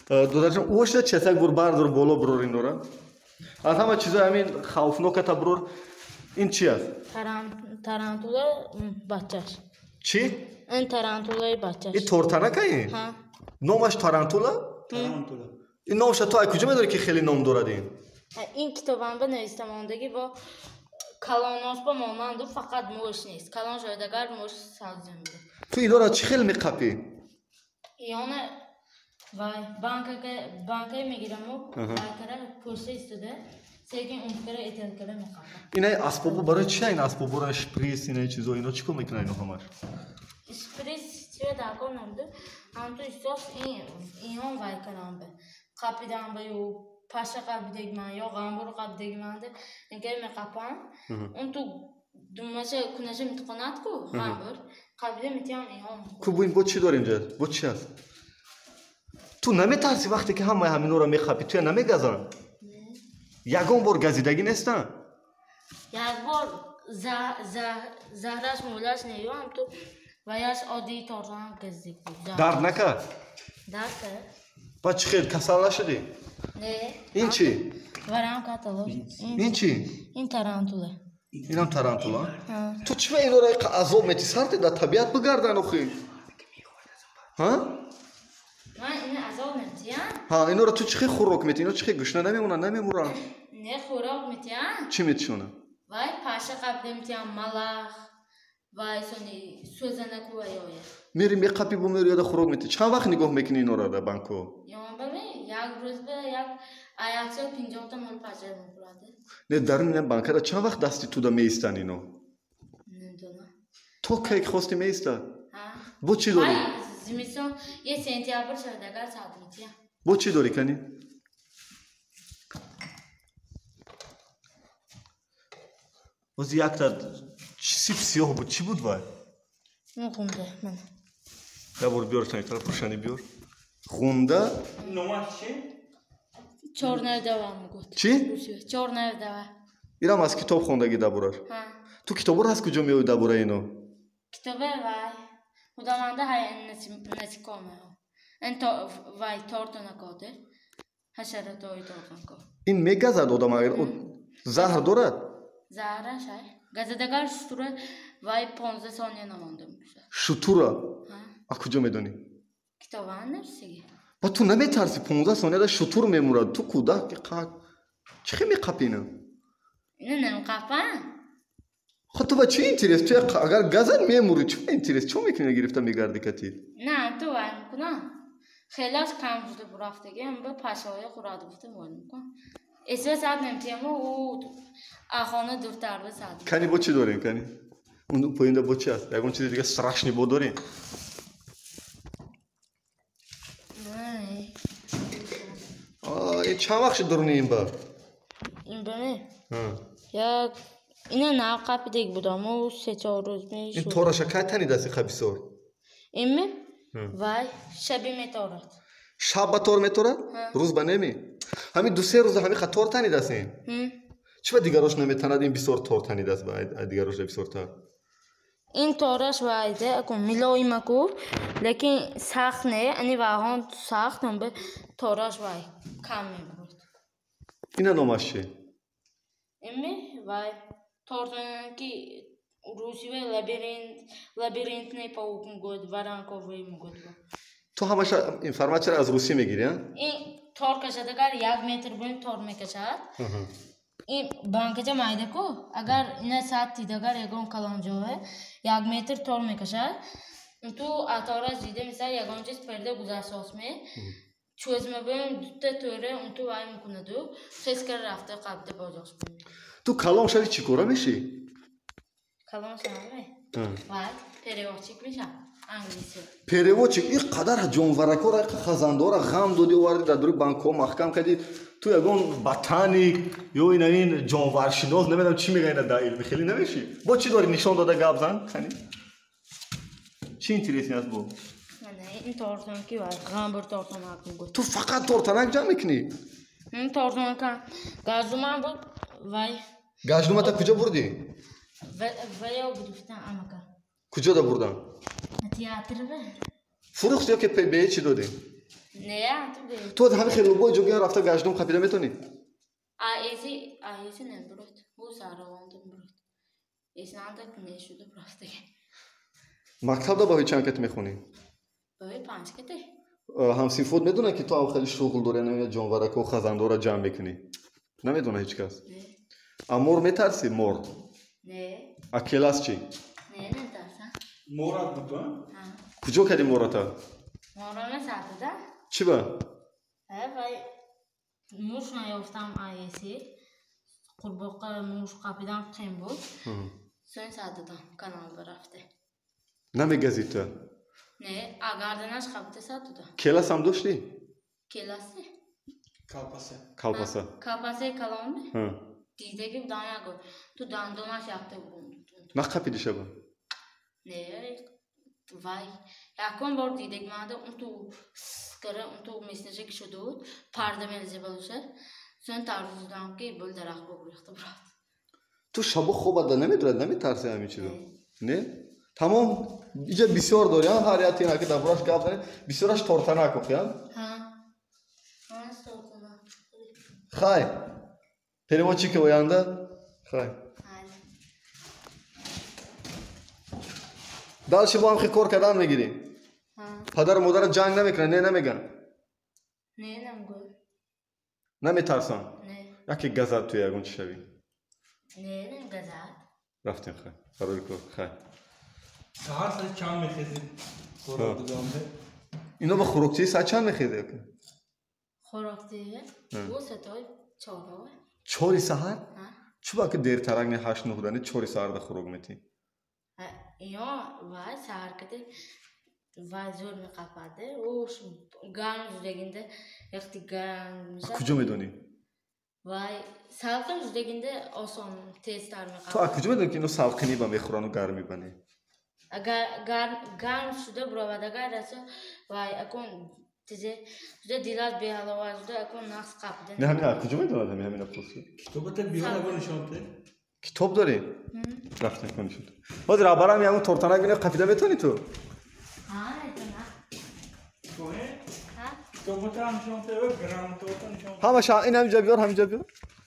داداشم اوشتا چسک بر بردار بالا برور این دارم. از همه چیزا همین خوفناکه برور. این چی است؟ ترانتولا بچه‌ش. چی؟ این ترانتولای بچه‌ش. این تورتنکه این؟ ها. نامش ترانتولا؟ ترانتولا. این نامش تو از کجا میداری که خیلی نام دارد این؟ این کتابم به نویسندگی با کلانش با مانند فقط موش نیست. کلان شایدگر موش سازی میده. تو اینا را چی خیلی میقپی؟ یعنی وای بانکای میگیرم و بانکره پوسته استده. سیگن اون کره ایتال کره میخوام. اینا اسبابو برای چی این اسبابو را شپریس اینا چیزا اینا چیکار میکنن اینا همش؟ شپریس چیه داکو نمیده. هم تو استاس این هم وای کنم به. قابیدم به یو پاشا قابیدگی من یا غامبر قابیدگی من ده. اینکه میخوام. اون تو دوماشه کنشه میتونات کو غامبر قابیده میتونم این هم. کو این بود چی داره اینجا؟ بود چی است؟ تو نمیترسی وقتی که همه همینا رو میخوابی تو نمیگذارن؟ یگان بار گزیدگی نیستن؟ یک بار زهرش مولاش نیوم تو ویاش عادی تارزان گزیدگی. درد نکرد؟ درد کرد؟ بچه خیلی کسل نشدی؟ نه. این چی؟ ورام کاتالوگ. این چی؟ این ترانتولا. این هم ترانتولا؟ تو چی به اینا را عذاب میتی سرت در طبیعت بگردن آخی؟ ها؟ من این عذاب میتیم؟ ها اینا را تو چی خوراک میتی؟ اینا چی گشنه نمیمونن نمیمونن؟ نه خوراک میتیم؟ چی میتشونن؟ وای پاشا قبل میتیم ملاخ وای سونی سوزنه کویایی. میری میقپی با میری یاد خوراک میتی چند وقت نگاه میکنی اینا را در بانکو؟ یام ببین یک روز به یک آیاتش 50 تا مال پاچه میخورده. نه درون این بانک را چند وقت دستی تو دا میستن اینو؟ نمیدونم. تو کی خواستی میسته؟ ها. با چی داری؟ زمستون یه سنتیابر شدگار ساعت میتیم. با چی داری کنی؟ باز یک تا سیب سیاه بود چی بود وای؟ خونده من. دبور بیار تا این طرف روشنی بیار. خونده؟ نوماش چی؟ چهارنوع دوا میگفت. چی؟ چهارنوع دوا. اینم از کتاب خوندگی دبورش. ها. تو کتاب رو از کجا میاری دبوره اینو؟ کتابه وای. خداونده های نسیکامه. این وای تارتو نکاته. حشرات های تارتو نکات. این میگذد آدم اگر زهر دارد؟ زهرش های. گزیدگار شطوره وای 15 ثانیه نمانده میشه. شطوره؟ ها. از کجا میدونی؟ کتابه نرسیگه. با تو نمیترسی 15 ثانیه در شطور میمورد تو کودک چی میقپینه؟ اینو نمیقپن؟ خود تو با چی اینترس؟ تو اگر گزن میموری چی اینترس؟ چون میکنی گرفته میگردی کتی؟ نه تو وای میکنم. خیلی از کم شده برفتگی هم به پشهای خوراده بوده وای میکنم. اسوه ساعت نمیتیم و آخانه دورتر به ساعت. کنی با چی داریم کنی؟ اون پایینده با چی هست؟ یکون چیز دیگه سرشنی با داریم؟ این چند وقت درونی این با؟ این بمه؟ یک اینه نقب دیگه بودم و 3-4 روز میشود. این تورش که تنی دستی خبیسور؟ این می؟ وای شبی میتورد. شب با تور میتورد؟ روز با نمی؟ همین 2-3 روز همین خطور تنی دستیم؟ چرا دیگرش نمیتند این بسیار تور تنی دست با دیگرش بسیار تر؟ این تورش وایده اکن ملایم کو لیکن سخت نه انی واهان سخت هم به تورش وای کم میبود. اینا نامش چیه؟ این می؟ وای تورتون کی روسی و لابیرینت نیپاوکن گود ورانکوی میگود. تو همش اینفرماسیون از روسی میگیری ها؟ این تور کشیدگار 1 متر بین تور میکشد. این بانکچه مایده کو اگر این ساعت دیدگار یکون کلانجوه 1 متر تور میکشد. تو آتارش دیده مثلا یکون چیز پرده گذاشته می چوز میبینم دوتا توره اون تو وای میکنه دو خیس کر رفته قبضه باجاش کنه. تو کلام شدی چی کاره میشی؟ کلام شدی؟ وای پریوچیک میشم انگلیسی. پریوچیک این قدر جانورکو را خزاندار غم دادی وارد در دوری بانکو محکم کردی تو یگون باتانیک یا این جانورشناس نمیدونم چی میگه اینا در علم خیلی نمیشی. با چی داری نشان داده گپ زن کنی؟ چی اینترسی است با؟ این تورتون کی وای غامبر تورتون میگه. تو فقط تورتنک جمع میکنی؟ این تورتون کن گازومان بود وای. گازومان تا کجا بردی؟ ویا گرفتن آمکا. کجا دا بردن؟ تئاتر به. فروختی یا که به چی دادی؟ نه تو به تو همین خیلی با جوگی رفته گشتم خپیده میتونی آیسی نبرد بو سارواندم برد اسنادک نشده برفته مکتب دا با چند کت میخونی بابای 5 کته همسین فود میدونه که تو خیلی شغل داره نمیاد جانورک و خزنده جمع میکنی نمیدونه هیچ کس نه مور میترسی مور نه اکلاس چی نه نترسم مورد بود تو؟ کجا کردی مورتا مارانه ساعته چی با وای موش نیافتم آیسی قرباقه موش قاپیدم قیم بود سوین ساعته کانال برفته نمیگزی تو نه آگاردنش قابته ساعته کلاس هم داشتی کلاسی Kalpası. کالپاسا کاپاسه کلامه ها دیده که دانیا گفت تو دندوناش یافته بود نخپیدی شبا نه وای یکم بار دیده که ماده اون تو کره اون تو میسنجه که شده بود پرده ملزه بلوشه سن تارزو دام که بول درخ بگریخته برات تو شبا خوب ده نمیدونی نمیترسی همین چیزو نه تمام اینجا بسیار داری ها هر یاتی که دبرش گپ داره بسیارش تورتنا کو خیال ها من سوتنا خای переводчик uyandı خای دالش با هم خی کار کردن میگیری پدر مادر جنگ نمیکنه نه نمیگن نه نمگو نمیترسن نه یکی گزد توی اگون چی شوی نه نمگزد رفتیم خای فراری کن خای Sahar saat çam mekhezi. Korktu zamanda. اینا با خوراکچی ساعت چند میخیده خوراک دیگه او ستای چهارو چوری سحر ها چوبا که دیر ترنگ نه 8 9 دانه چوری سحر ده خوراک میتی یا وای سهر کده وای زور میقفاده اوش گرم زدگینده وقتی گرم میشه کجا میدونی وای سالقن زدگینده آسان تیز تر تو میقفاده کجا میدونی که اینو سالقینی با میخورن و گرم میبنی اگر گرم شده برآوردگار رسه وای اکون تیزه زده دیلات به حلاوه زده اکون نقص قبده نه همین کجا میدونن همین پرسی Kitabı da bir ara böyle şamte. کتاب داری رفتیم کنی شد باز رابرم یه اون تورتانک بینه قفیده میتونی تو ها ایتنا Kohe. ها Kitabı tam şamte ve gram tortan şamte. همه شا این همینجا بیار همینجا بیار